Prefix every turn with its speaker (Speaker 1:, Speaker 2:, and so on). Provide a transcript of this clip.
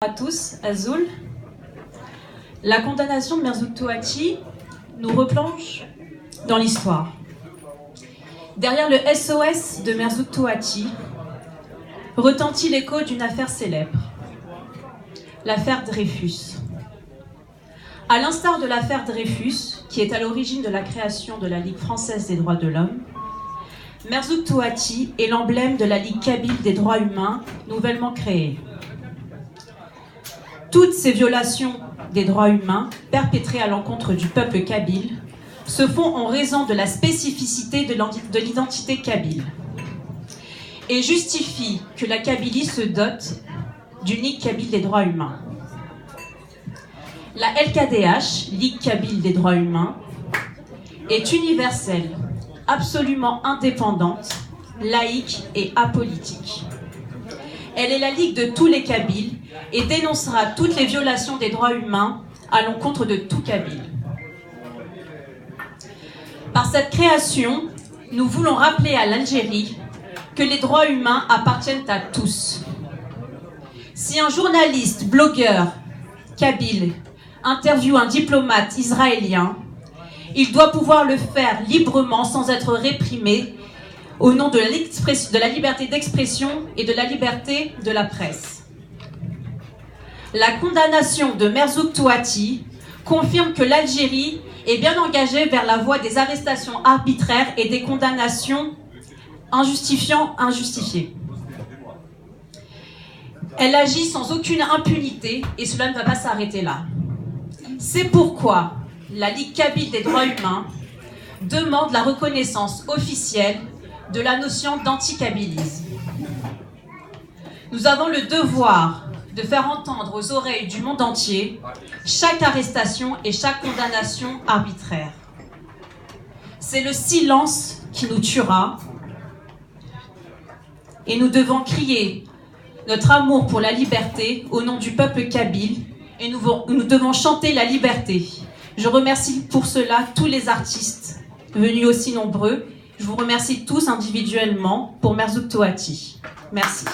Speaker 1: À tous, Azul. La condamnation de Merzoug Touati nous replonge dans l'histoire. Derrière le SOS de Merzoug Touati retentit l'écho d'une affaire célèbre, l'affaire Dreyfus. À l'instar de l'affaire Dreyfus, qui est à l'origine de la création de la Ligue française des droits de l'homme, Merzoug Touati est l'emblème de la Ligue kabyle des droits humains nouvellement créée. Toutes ces violations des droits humains perpétrées à l'encontre du peuple kabyle se font en raison de la spécificité de l'identité kabyle et justifient que la Kabylie se dote d'une Ligue kabyle des droits humains. La LKDH, Ligue kabyle des droits humains, est universelle, absolument indépendante, laïque et apolitique. Elle est la Ligue de tous les Kabyles et dénoncera toutes les violations des droits humains à l'encontre de tout Kabyle. Par cette création, nous voulons rappeler à l'Algérie que les droits humains appartiennent à tous. Si un journaliste, blogueur kabyle interviewe un diplomate israélien, il doit pouvoir le faire librement sans être réprimé au nom de la liberté d'expression et de la liberté de la presse. La condamnation de Merzoug Touati confirme que l'Algérie est bien engagée vers la voie des arrestations arbitraires et des condamnations injustifiées. Elle agit sans aucune impunité et cela ne va pas s'arrêter là. C'est pourquoi la Ligue kabyle des droits humains demande la reconnaissance officielle de la notion d'anti-kabylisme. Nous avons le devoir de faire entendre aux oreilles du monde entier chaque arrestation et chaque condamnation arbitraire. C'est le silence qui nous tuera et nous devons crier notre amour pour la liberté au nom du peuple kabyle et nous devons chanter la liberté. Je remercie pour cela tous les artistes venus aussi nombreux. Je vous remercie tous individuellement pour Merzoug Touati. Merci.